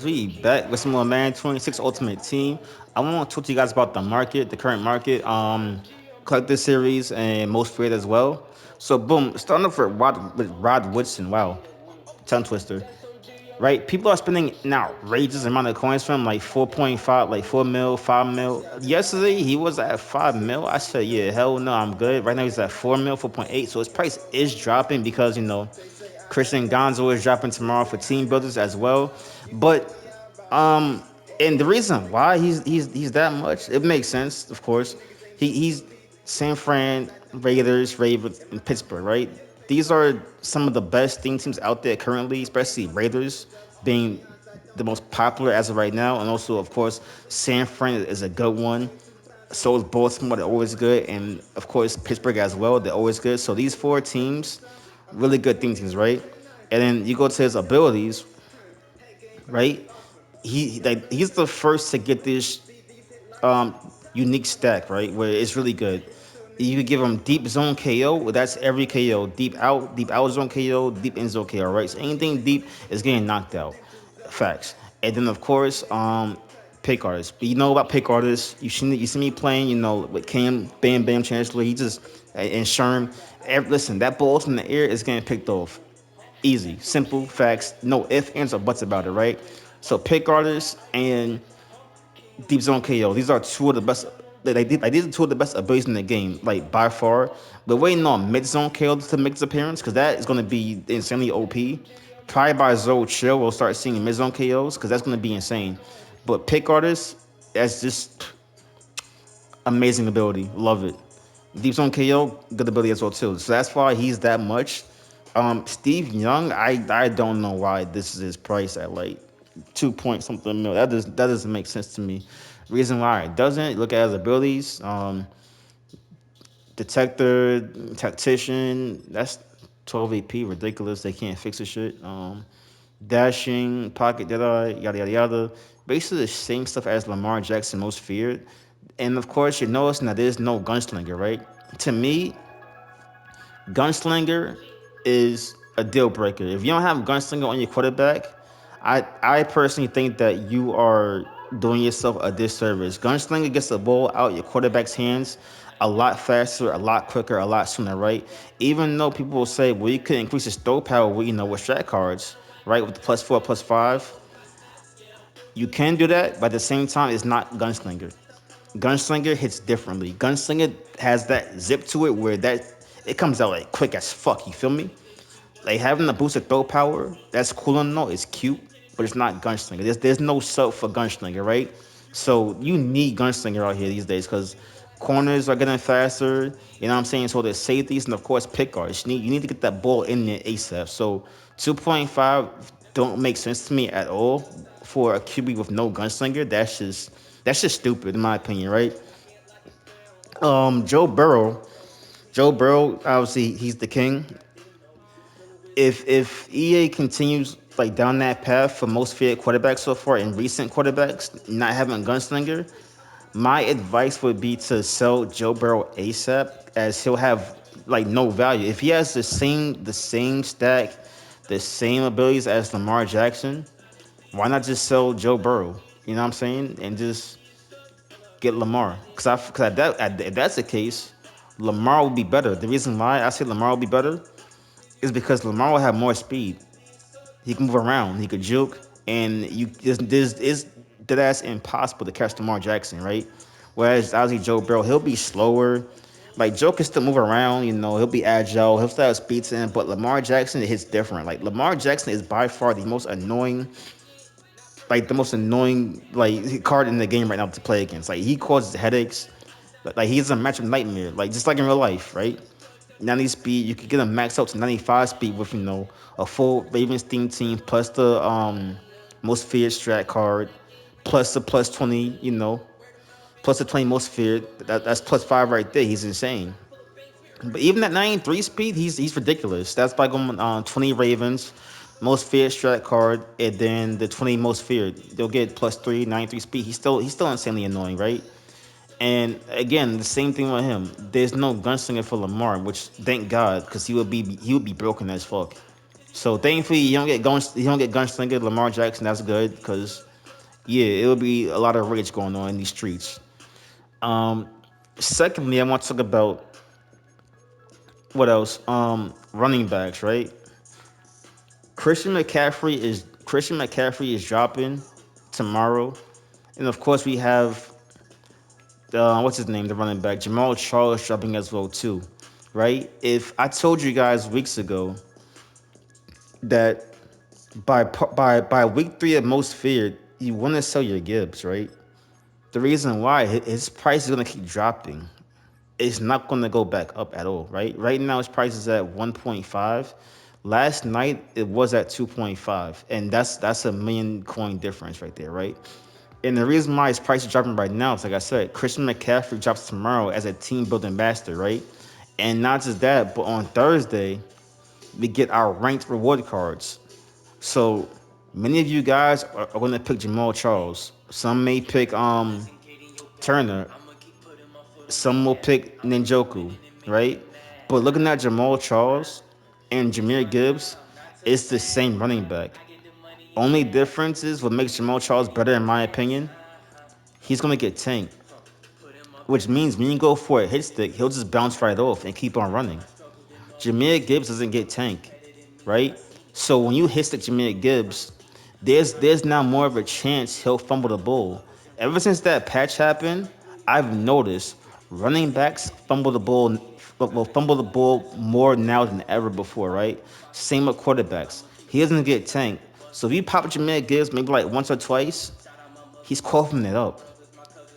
We back with some more Madden 26 Ultimate Team. I want to talk to you guys about the market, the current market, collector series, and most feared as well. So boom, starting off with Rod Woodson. Wow, tongue twister. Right, people are spending an outrageous amount of coins from like 4.5, like 4 mil, 5 mil. Yesterday he was at 5 mil. I said, yeah, hell no, I'm good. Right now he's at 4 mil, 4.8. So his price is dropping because Christian Gonzo is dropping tomorrow for team builders as well. But and the reason why he's that much, it makes sense, of course. He's San Fran, Raiders, Ravens, and Pittsburgh, right? These are some of the best theme teams out there currently, especially Raiders being the most popular as of right now, and also of course San Fran is a good one. So is Baltimore, they're always good, and of course Pittsburgh as well, they're always good. So these four teams, really good theme teams, right? And then you go to his abilities, right? He's the first to get this unique stack, right? Where it's really good. You could give him deep zone KO. Well, that's every KO. Deep out zone KO, deep in zone KO, right? So anything deep is getting knocked out. Facts. And then of course, pick artists. But you know about pick artists. You see me playing. With Cam, Bam Bam Chancellor. He just and Sherm. Listen, that ball in the air is getting picked off. Easy, simple facts. No ifs, ands, or buts about it, right? So pick artists and deep zone KO. These are two of the best. These are two of the best abilities in the game, like by far. But waiting on mid zone KO to make its appearance, because that is going to be insanely OP. Probably by Zoe Chill, we'll start seeing mid zone KOs, because that's going to be insane. But pick artists, that's just amazing ability. Love it. Deep zone KO, good ability as well too. So that's why he's that much. Steve Young, I don't know why this is his price at like 2 point something mil. That doesn't make sense to me. Reason why it doesn't, look at his abilities. Detector, tactician, that's 12 AP, ridiculous. They can't fix the shit. Dashing, pocket deadeye, yada yada yada. Basically the same stuff as Lamar Jackson most feared. And of course, you're noticing that there's no gunslinger, right? To me, gunslinger is a deal breaker. If you don't have gunslinger on your quarterback, I personally think that you are doing yourself a disservice. Gunslinger gets the ball out your quarterback's hands a lot faster, a lot quicker, a lot sooner, right? Even though people will say, well, you could increase his throw power with with strat cards, right? With the +4, +5. You can do that, but at the same time, it's not Gunslinger. Gunslinger hits differently. Gunslinger has that zip to it where that it comes out like quick as fuck. You feel me? Like having the boosted throw power, that's cool and all. It's cute, but it's not Gunslinger. There's no sub for Gunslinger, right? So you need Gunslinger out here these days because corners are getting faster. You know what I'm saying? So there's safeties and of course pick guards. You need to get that ball in there ASAP. So 2.5 don't make sense to me at all for a QB with no Gunslinger. That's just stupid in my opinion, right? Joe Burrow. Joe Burrow, obviously, he's the king. If EA continues like down that path for most feared quarterbacks so far and recent quarterbacks not having a gunslinger, my advice would be to sell Joe Burrow ASAP as he'll have like no value. If he has the same stack, the same abilities as Lamar Jackson, why not just sell Joe Burrow? You know what I'm saying? And just get Lamar. If that's the case, Lamar will be better. The reason why I say Lamar will be better is because Lamar will have more speed. He can move around. He could juke, and this is dead ass impossible to catch Lamar Jackson, right? Whereas obviously Joe Burrow, he'll be slower. Like Joe can still move around, he'll be agile, he'll still have speed to him, but Lamar Jackson it hits different. Like Lamar Jackson is by far the most annoying card in the game right now to play against. Like he causes headaches. Like he's a matchup nightmare. Like just like in real life, right? 90 speed, you could get him max out to 95 speed with a full Ravens team plus the most feared strat card, plus the plus 20, plus the 20 most feared. That's +5 right there. He's insane. But even at 93 speed, he's ridiculous. That's by going 20 Ravens, most feared strat card, and then the 20 most feared. They'll get +3, 93 speed. He's still insanely annoying, right? And again, the same thing with him. There's no gunslinger for Lamar, which thank God, because he would be broken as fuck. So thankfully, you don't get gunslinger Lamar Jackson. That's good because yeah, it will be a lot of rage going on in these streets. Um, Secondly, I want to talk about what else? Running backs, right? Christian McCaffrey is dropping tomorrow, and of course we have what's his name, the running back Jamal Charles dropping as well too, right? If I told you guys weeks ago that by week 3 of most feared, you want to sell your Gibbs, right? The reason why his price is gonna keep dropping. It's not gonna go back up at all, right? Right now his price is at 1.5. Last night it was at 2.5, and that's a million coin difference right there, right? And the reason why his price is dropping right now is like I said, Christian McCaffrey drops tomorrow as a team building master, right? And not just that, but on Thursday we get our ranked reward cards. So many of you guys are going to pick Jamal Charles. Some may pick Turner. Some will pick Ninjoku, right? But looking at Jamal Charles and Jameer Gibbs, it's the same running back. Only difference is what makes Jamal Charles better, in my opinion. He's gonna get tanked, which means when you go for a hit stick, he'll just bounce right off and keep on running. Jameer Gibbs doesn't get tanked, right? So when you hit stick Jameer Gibbs, there's now more of a chance he'll fumble the ball. Ever since that patch happened, I've noticed running backs fumble the ball more now than ever before, right? Same with quarterbacks. He doesn't get tanked. So if you pop Jameer Gibbs maybe like once or twice, he's coughing it up.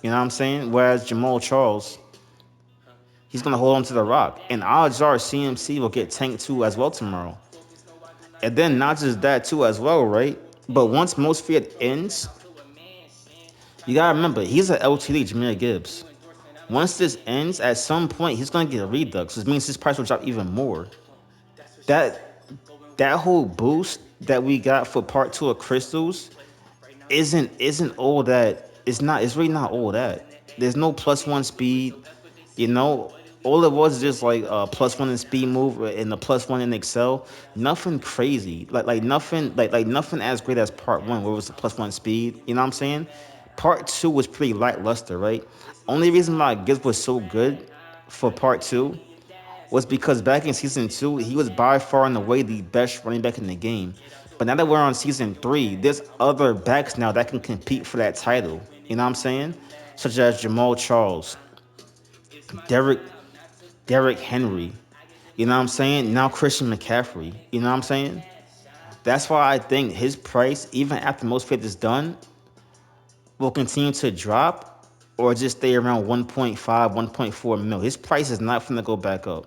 You know what I'm saying? Whereas Jamal Charles, he's gonna hold on to the rock. And odds are CMC will get tanked too as well tomorrow. And then not just that too as well, right? But once most feared ends, you gotta remember he's an LTD, Jameer Gibbs. Once this ends, at some point he's gonna get a redux, which means his price will drop even more. That that whole boost that we got for part 2 of Crystals isn't all that. It's really not all that. There's no +1 speed. You know, all it was is just like a +1 in speed move and a +1 in Excel. Nothing crazy. Like nothing as great as part 1 where it was a +1 speed. You know what I'm saying? Part 2 was pretty lackluster, right? Only reason why Gibbs was so good for part 2 was because back in season 2, he was by far and away the best running back in the game. But now that we're on season 3, there's other backs now that can compete for that title. You know what I'm saying? Such as Jamal Charles, Derek Derek Henry. You know what I'm saying? Now Christian McCaffrey. You know what I'm saying? That's why I think his price, even after most faith is done, will continue to drop or just stay around 1.5, 1.4 mil. His price is not going to go back up.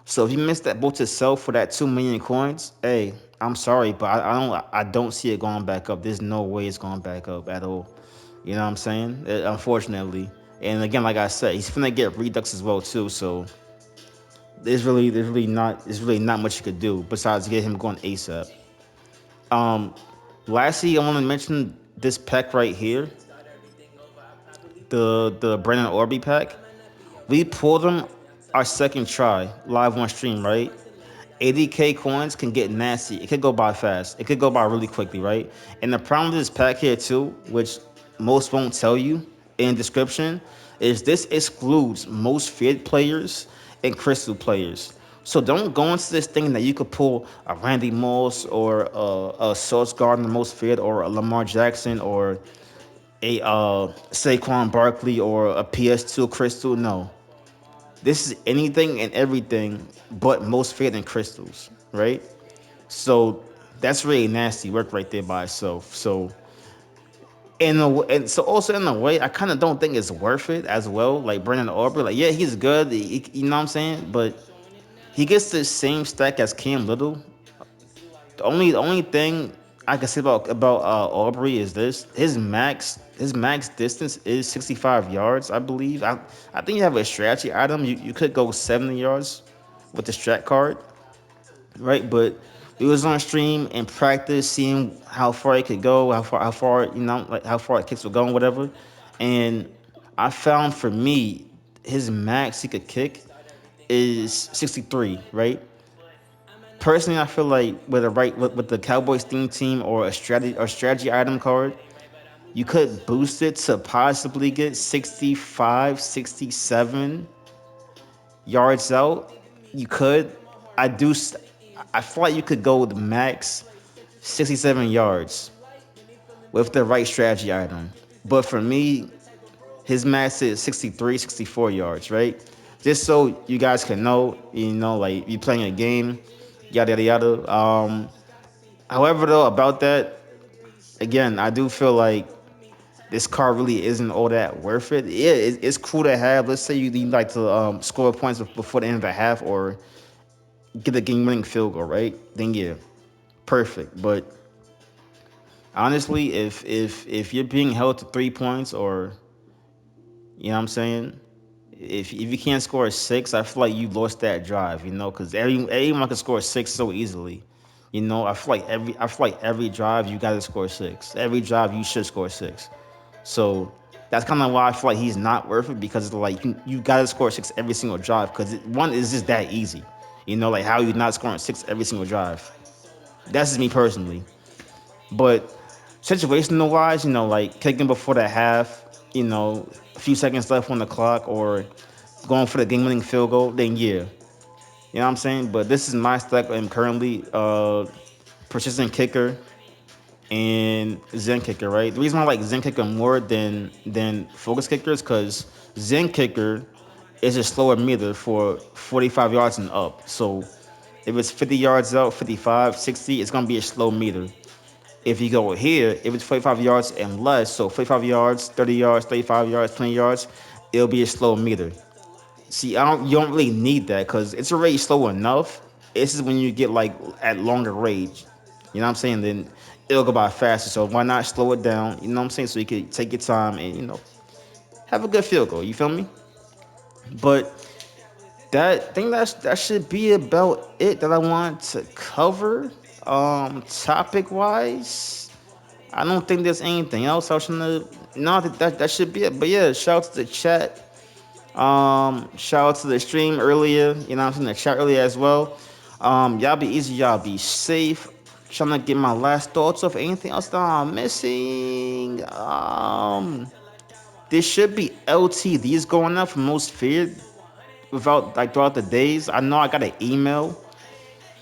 So if you missed that boat to sell for that 2 million coins, hey, I'm sorry, but I don't see it going back up. There's no way it's going back up at all. You know what I'm saying? Unfortunately. And again, like I said, he's gonna get redux as well too. So there's really not much you could do besides get him going ASAP. Um, Lastly, I want to mention this pack right here, the Brandon Orby pack. We pulled them our second try live on stream, right? 80k coins can get nasty. It could go by fast. It could go by really quickly, right? And the problem with this pack here too, which most won't tell you in the description, is this excludes most feared players and crystal players. So don't go into this thing that you could pull a Randy Moss or a Sauce Gardner most feared or a Lamar Jackson or a Saquon Barkley or a PS2 crystal. No, this is anything and everything but most feared and crystals, right? So that's really nasty work right there by itself. So and so also in a way, I kind of don't think it's worth it as well. Like Brandon Aubrey, like yeah, he's good. You know what I'm saying? But he gets the same stack as Cam Little. The only thing I can say about Aubrey is this: his max distance is 65 yards, I believe. I think you have a strategy item. You could go 70 yards with the strat card, right? But we was on stream and practice, seeing how far it could go, how far like how far kicks were going, whatever. And I found for me, his max he could kick is 63, right? personally, I feel like with a right with the Cowboys theme team or a strategy item card, you could boost it to possibly get 65, 67 yards out. You could. I do. I feel like you could go with max 67 yards with the right strategy item. But for me, his max is 63, 64 yards, right? Just so you guys can know, like you playing a game, yada yada yada. However, though, about that, again, I do feel like this car really isn't all that worth it. Yeah, it's cool to have. Let's say you need like to score points before the end of the half or get a game-winning field goal, right? Then yeah, perfect. But honestly, if you're being held to 3 points or you know what I'm saying, if you can't score a six, I feel like you lost that drive. Because everyone can score six so easily. I feel like every drive you got to score six. Every drive you should score six. So that's kind of why I feel like he's not worth it because like you got to score six every single drive because one is just that easy. Like how you not scoring six every single drive. That's just me personally. But situational wise, like kicking before the half, a few seconds left on the clock or going for the game winning field goal, then yeah. You know what I'm saying? But this is my stack I'm currently persistent kicker and Zen kicker, right? The reason why I like Zen kicker more than focus kicker is because Zen kicker is a slower meter for 45 yards and up. So if it's 50 yards out, 55, 60, it's gonna be a slow meter. If you go here, if it's 45 yards and less, so 45 yards, 30 yards, 35 yards, 20 yards, it'll be a slow meter. See, you don't really need that because it's already slow enough. This is when you get like at longer range. You know what I'm saying? Then it'll go by faster. So why not slow it down? You know what I'm saying? So you can take your time and have a good field goal. You feel me? But that should be about it that I want to cover. Topic wise, I don't think there's anything else I was trying to. No, that should be it. But yeah, shout out to the chat. Shout out to the stream earlier. You know what I'm saying? The chat earlier as well. Y'all be easy. Y'all be safe. Trying to get my last thoughts of anything else that I'm missing. This should be LTDs going up for most feared without like throughout the days. I know I got an email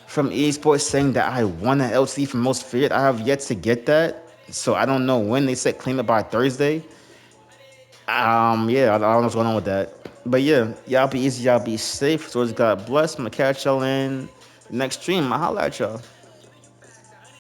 from EA Sports saying that I won an LTD for most feared. I have yet to get that. So I don't know when they said claim it by Thursday. Yeah, I don't know what's going on with that. But yeah, y'all be easy, y'all be safe. So God bless. I'm gonna catch y'all in the next stream. I holla at y'all.